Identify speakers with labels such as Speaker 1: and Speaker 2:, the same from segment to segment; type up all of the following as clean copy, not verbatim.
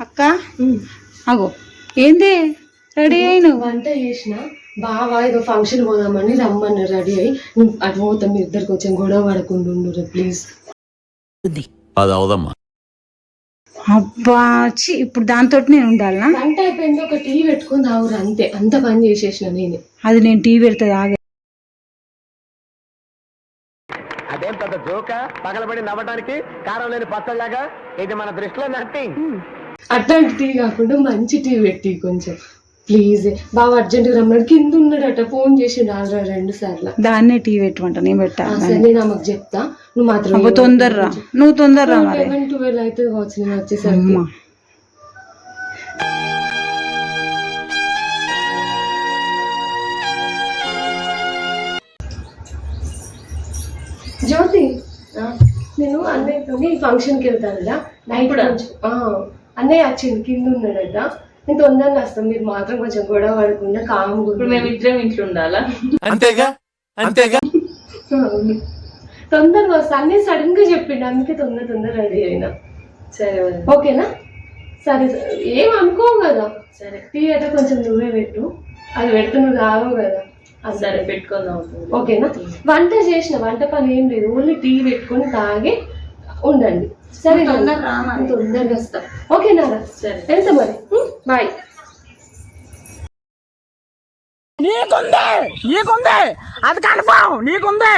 Speaker 1: అక్క అగో ఏంది రెడీ అయిన
Speaker 2: వంట చేసిన బావా ఏదో ఫంక్షన్ పోదామని రమ్మని రెడీ అయ్యి నువ్వు అటు పోతాం మీ ఇద్దరు కొంచెం గొడవ పడకుండా ఉండు ప్లీజ్.
Speaker 3: అది అవదమ్మా.
Speaker 1: అబ్బా ఇప్పుడు దాంతో నేను ఉండాలనా?
Speaker 2: వంట అయిపోయింది, ఒక టీ పెట్టుకుని తాగురు అంతే, అంత పని చేసేసిన నేనే.
Speaker 1: అది నేను టీ పెడతా ఆగే.
Speaker 4: అదేం పెద్ద జోక పగలబడి నవ్వడానికి కారం లేని పచ్చళ్ళలాగా, ఇది మన దృష్టిలో నథింగ్.
Speaker 2: అట్లాంటి టీ కాకుండా మంచి టీ పెట్టి కొంచెం ప్లీజ్. బావ అర్జెంట్ రమ్మన్నాడు, కింద ఉన్నాడట, ఫోన్ చేసి 2 సార్లు.
Speaker 1: దాన్నే టీ పెట్టమంట, నేను పెట్టా.
Speaker 2: సరే నేను ఆమెకు చెప్తా, నువ్వు మాత్రం
Speaker 1: తొందరరా, నువ్వు తొందరరా.
Speaker 2: 11-12 అయితే కావచ్చు నేను వచ్చేసరికి. జ్యోతి నేను అన్నయ్యతో ఫంక్షన్కి వెళ్తాను కదా నైట్. అన్నయ్య వచ్చింది, కింద ఉన్నాడట. నేను తొందరగా వస్తాం, మీరు మాత్రం కొంచెం గొడవ పడకుండా కామ్గా.
Speaker 5: ఇప్పుడు మేము ఇద్దరం ఇంట్లో ఉండాలా?
Speaker 3: అంతేగా అంతేగా.
Speaker 2: తొందరగా వస్తా, అన్నయ్య సడన్ గా చెప్పిండు, అందుకే తొందర రెడీ అయినా.
Speaker 5: సరే
Speaker 2: ఓకేనా? సరే ఏం అనుకోవు కదా.
Speaker 5: సరే
Speaker 2: టీ అయితే కొంచెం నువ్వే పెట్టు, అది పెడితే నువ్వు తాగవు కదా.
Speaker 5: సరే పెట్టుకుందాం.
Speaker 2: ఓకేనా? వంట చేసిన, వంట పని ఏం లేదు, ఓన్లీ టీ పెట్టుకొని తాగి ఉండండి. సరే తొందరగా వస్తా. ఓకేనా?
Speaker 5: సరే
Speaker 2: వెళ్తా మరి, బాయ్.
Speaker 4: నీకుందే అది కన్ఫర్మ్, నీకుందే.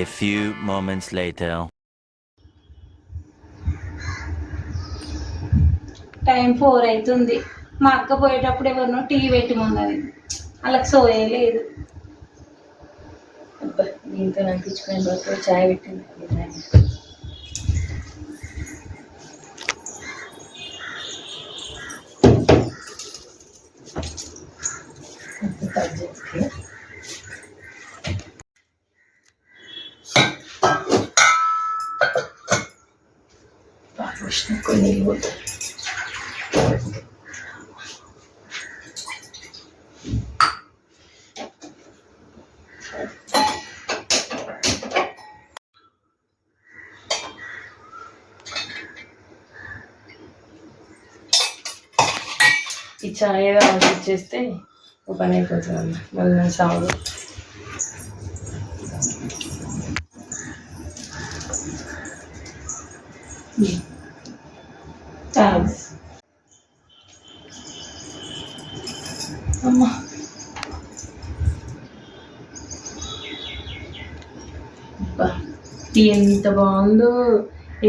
Speaker 3: A few moments later.
Speaker 1: Time 4 అవుతుంది. మా అక్క పోయేటప్పుడు ఎవరినో టీ పెట్టమన్నది, వాళ్ళకి సోయే లేదు.
Speaker 5: దీంతో అనిపించుకునే బదులు చాయ్ పెట్టింది. కొన్ని ఈ చాయ్ ఏదో ఆలోచించేస్తే ఒక పని అయిపోతుంది. మళ్ళీ సాగు అమ్మా. టీ ఎంత బాగుందో,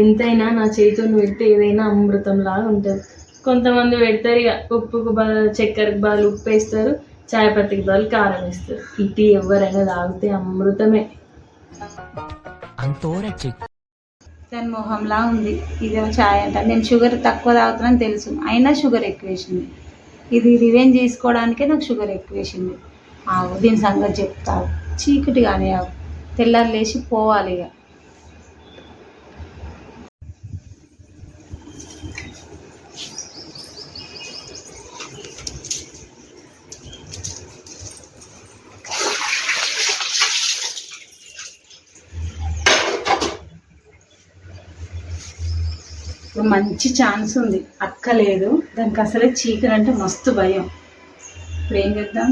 Speaker 5: ఎంతైనా నా చేతితో పెడితే ఏదైనా అమృతం లాగా ఉంటుంది. కొంతమంది పెడతారు ఇక ఉప్పుకు బదులు చక్కెరకు బదులు ఉప్పు వేస్తారు, చాయ్ పత్తికి బదులు కారం వేస్తారు. ఈ టీ ఎవరైనా తాగితే అమృతమే.
Speaker 1: దాని మొహంలా ఉంది. ఇదేమో చాయ్ అంట. నేను షుగర్ తక్కువ తాగుతున్నాను తెలుసు, అయినా షుగర్ ఎక్కువ వేసింది. ఇది రివెంజ్ చేసుకోవడానికే నాకు షుగర్ ఎక్కువ వేసింది. దీని సంగతి చెప్తావు, చీకటి కానీ తెల్లారు లేచి పోవాలి ఇక. ఇప్పుడు మంచి ఛాన్స్ ఉంది, అక్క లేదు, దానికి అసలే చీకటి అంటే మస్తు భయం. ఇప్పుడు ఏం చేద్దాం?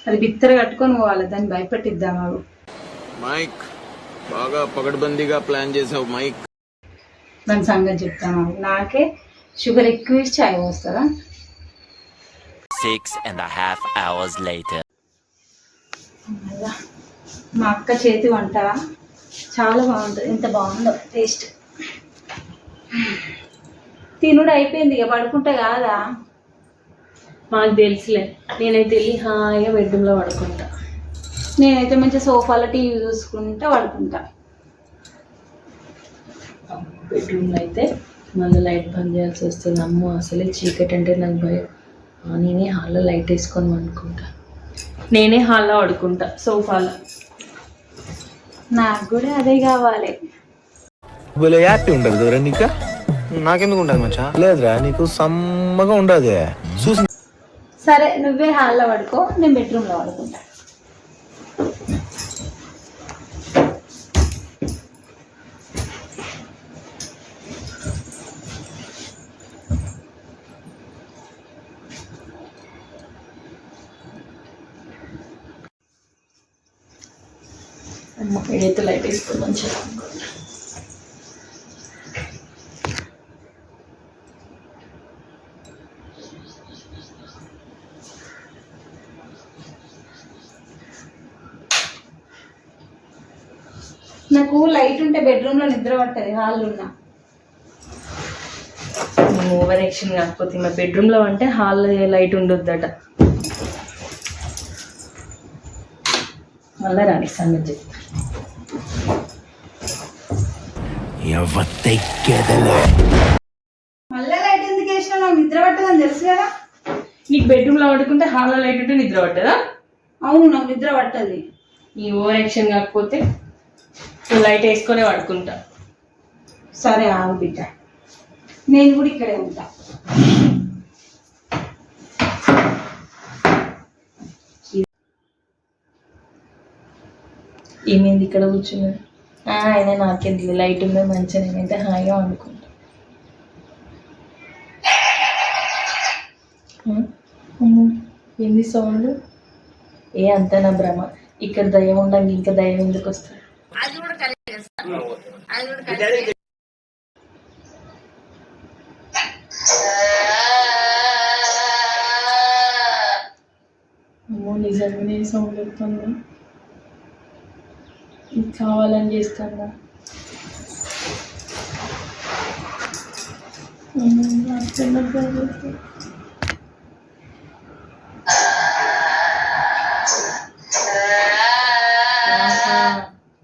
Speaker 1: అది బిత్తర కట్టుకొని పోవాలి, దాన్ని భయపెట్టిద్దాం. అవి
Speaker 6: మైక్ బాగా పగడ్బందీగా ప్లాన్ చేసావు మైక్.
Speaker 1: దాని సంగతి చెప్తాను. నాకే షుగర్ ఎక్కువ వేసి చాయ్ పోస్తుందా?
Speaker 3: 6.5 hours later.
Speaker 1: మా అక్క చేతి వంట చాలా బాగుంటుంది. ఎంత బాగుందో టేస్ట్. తినుడు అయిపోయింది, ఇక పడుకుంటా కాదా?
Speaker 5: మాకు తెలుసులే, నేనైతే వెళ్ళి హాయిగా బెడ్రూమ్లో పడుకుంటా.
Speaker 1: నేనైతే మంచిగా సోఫాలో టీవీ చూసుకుంటా పడుకుంటా.
Speaker 5: బెడ్రూమ్లో అయితే మళ్ళీ లైట్ బంద్ చేయాల్సి వస్తుంది. అమ్మో అసలే చీకటి అంటే నాకు భయం. నేనే హాల్లో లైట్ వేసుకొని పడుకుంటా. నేనే హాల్లో పడుకుంటా సోఫాలో.
Speaker 1: నాకు కూడా అదే కావాలి.
Speaker 6: హ్యాపీ ఉండదు దూరం నీకా? నాకెందుకు ఉండదు మచ్చా? లేదురా, నీకు సమ్మగా ఉండదు చూసి.
Speaker 1: సరే నువ్వే హాల్లో పడుకో, నేను బెడ్రూమ్లో పడుకుంటా.
Speaker 5: ఇదైతే లైట్ వేసుకో మంచిగా.
Speaker 1: నాకు లైట్ ఉంటే బెడ్రూమ్ లో నిద్ర పట్టది, హాల్ ఉన్నా.
Speaker 5: ఓవర్ యాక్షన్ కాకపోతే మా బెడ్రూమ్లో అంటే హాల్లో లైట్ ఉండొద్దట. మళ్ళీ రాని సంగతి చెప్తా.
Speaker 1: మళ్ళీ లైట్ ఎందుకు వేసినా, నాకు నిద్ర పట్టదని తెలుసు కదా.
Speaker 5: నీకు బెడ్రూమ్లో పడుకుంటే హాల్లో లైట్ ఉంటే నిద్ర పట్టదా?
Speaker 1: అవును, నాకు నిద్ర పట్టది.
Speaker 5: ఈ ఓవర్ యాక్షన్ కాకపోతే లైట్ వేసుకొనే పడుకుంటా.
Speaker 1: సరే ఆగు బిడ్డ, నేను కూడా ఇక్కడే ఉంటా.
Speaker 5: ఏమైంది ఇక్కడ కూర్చున్నాడు? ఆయన నాకేంటి లైట్ ఉందో మంచిగా, నేనైతే హాయిగా అనుకుంటా. ఏంది సౌండ్? ఏ అంతా నా భ్రమ. ఇక్కడ దయ్యం ఉండండి, ఇంకా దయ్యం ఎందుకు వస్తుంది? అమ్మో నిజంగానే సౌండ్ వస్తుంది. ఇది కావాలని చేస్తాను.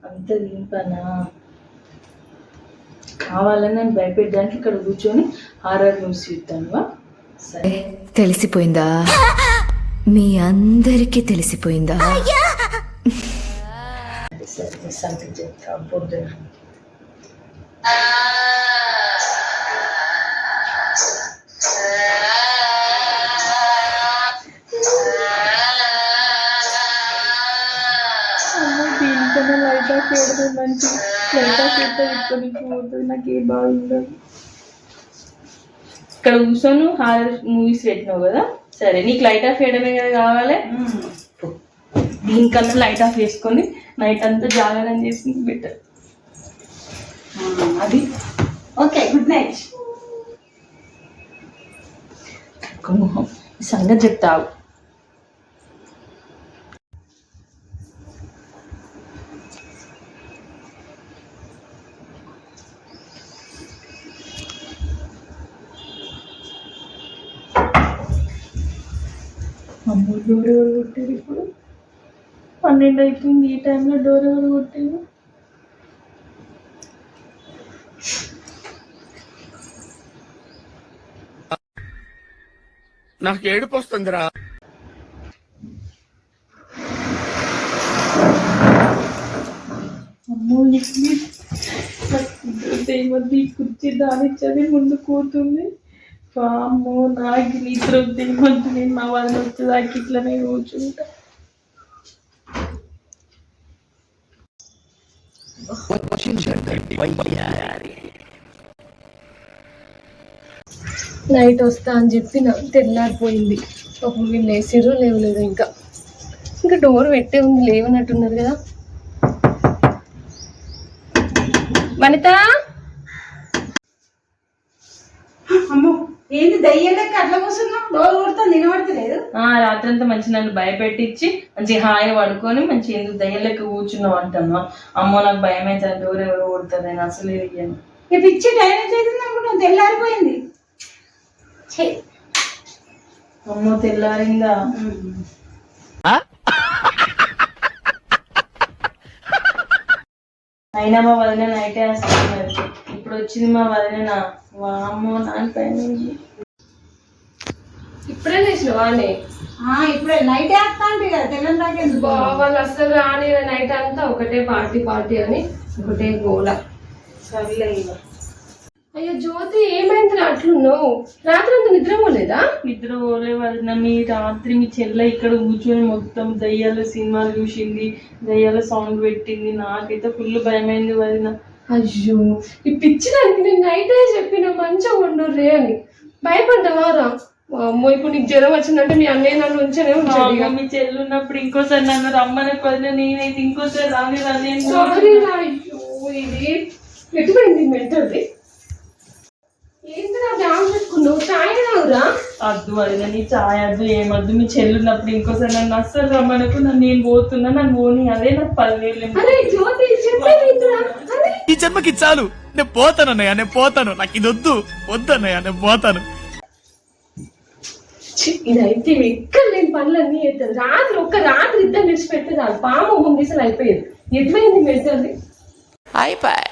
Speaker 5: అంత దీంపనా? కావాలని నేను భయపెట్టడానికి ఇక్కడ కూర్చొని హారర్ న్యూస్ చూస్తాను. సరే
Speaker 7: తెలిసిపోయిందా? మీ అందరికీ తెలిసిపోయిందా?
Speaker 5: సరే సంగతి చెప్తా పొద్దున. దీనికన్నా లైట్ ఆఫ్ చేయడం మంచి. లైట్ ఆఫ్ చేస్తే ఇప్పుడు పోతుంది, నాకు ఏ బాగుండదు. ఇక్కడ కూర్చొని హారర్ మూవీస్ పెట్టినావు కదా, సరే నీకు లైట్ ఆఫ్ చేయడమే కదా కావాలి. దీనికన్నా లైట్ ఆఫ్ చేసుకొని నైట్ అంతా జాగరణ చేసి బెటర్.
Speaker 1: అది ఓకే, గుడ్ నైట్.
Speaker 5: మొహం సంగతి చెప్తావు. అమ్మో డోర్ ఎవరు కొట్టారు? ఇప్పుడు 12 అవుతుంది. ఈ టైంలో డోర్ ఎవరు కొట్టారు?
Speaker 6: నాకు ఏడుపు వస్తుందిరా.
Speaker 5: అమ్మో ఏమద్ది కుర్చీ దానిచ్చది ముందు కూతుంది. అమ్మో నాకు నిద్ర వద్దు, ఏమద్దు. నేను మా వాళ్ళని వచ్చేదాకా ఇట్లనే కూర్చుంటా.
Speaker 2: నైట్ వస్తా అని చెప్పిన, తెల్లారిపోయింది. ఒక వీళ్ళు లేసిర్రు లేవలేదు. ఇంకా డోర్ పెట్టే ఉంది, లేవనట్టున్నారు కదా. వనిత,
Speaker 1: అమ్మో ఏంది దయ్యం లెక్క అట్లా కూర్చున్నావు? డోర్ కొడతా నిలబడతలేదు.
Speaker 5: రాత్రంతా మంచి నన్ను భయపెట్టించి మంచి హాయిగా పడుకొని మంచి ఎందుకు దయ్యం లెక్క కూర్చున్నావు అంటున్నావు. అమ్మో నాకు భయం అయితే డోర్ ఎవరు కొడుతుంది, నేను అసలు ఇయ్యాను.
Speaker 1: ఇక పిచ్చి టైం అవుతుంది అనుకుంటా, తెల్లారిపోయింది.
Speaker 5: అమ్మో తెల్లారిందా? అయినా మా వదిన నైటే వస్తున్నారు. ఇప్పుడు వచ్చింది మా వదిన. అమ్మో నాన్న పైన
Speaker 2: ఇప్పుడే లేచినావా?
Speaker 1: ఇప్పుడే నైట్ వేస్తా అంటే కదా, తెల్లని దాకేందుకు.
Speaker 2: వాళ్ళు అసలు రాని నైట్ అంతా ఒకటే పార్టీ అని ఒకటే గోల.
Speaker 1: సర్లే ఇక.
Speaker 2: అయ్యో జ్యోతి, ఏమైంది అట్లున్నావు? రాత్రి అంతా నిద్ర పోలేదా?
Speaker 5: నిద్ర పోలే వదిన. మీ రాత్రి మీ చెల్లె ఇక్కడ కూర్చొని మొత్తం దయ్యాల సినిమాలు చూసింది, దయ్యాల సౌండ్ పెట్టింది. నాకైతే ఫుల్ భయమైంది వదిన.
Speaker 2: అయ్యో, ఈ పిచ్చిదానికి నేను నైటే చెప్పిన మంచిగా ఉండుర్రే అని. భయపడ్డావారా? అమ్మో ఇప్పుడు నీకు జ్వరం వచ్చిందంటే మీ అన్నయ్య నన్ను ఉంచనే ఉంచాడు ఇక.
Speaker 5: మీ చెల్లి ఉన్నప్పుడు ఇంకోసారి నన్ను రమ్మని వదిలే, నేనైతే ఇంకోసారి రాని
Speaker 2: సారీ రా, అయ్యో ఇది ఎటుపోయింది మెంటల్ది. ఏంటి నా బ్యాగ్ పెట్టుకున్నావు? చాయ్ తాగురా.
Speaker 5: అద్దు వదిలే, నీ ఛాయ్ అద్దు ఏమద్దు. మీ చెల్లి ఉన్నప్పుడు ఇంకోసారి నన్ను అస్సలు రమ్మనకు. నేను పోతున్నా, నన్ను పోనీ. అదే నాకు 10,000.
Speaker 2: అరే జ్యోతి చెప్పేదిరా. అరే
Speaker 8: ఈ జన్మకి చాలు, నేను పోతానన్నయ్య, నేను పోతాను. నాకు ఇది వద్దన్నయ్య, నేను పోతాను.
Speaker 2: ఇదైతే ఎక్కడ లేని పనులన్నీ చేస్తారు. రాత్రి ఒక్క రాత్రి ఇద్దరు విడిచిపెట్టే చాలు, పాము ముందు అయిపోయేది. ఎట్లయింది మెంటల్ది?
Speaker 3: అయిపోయి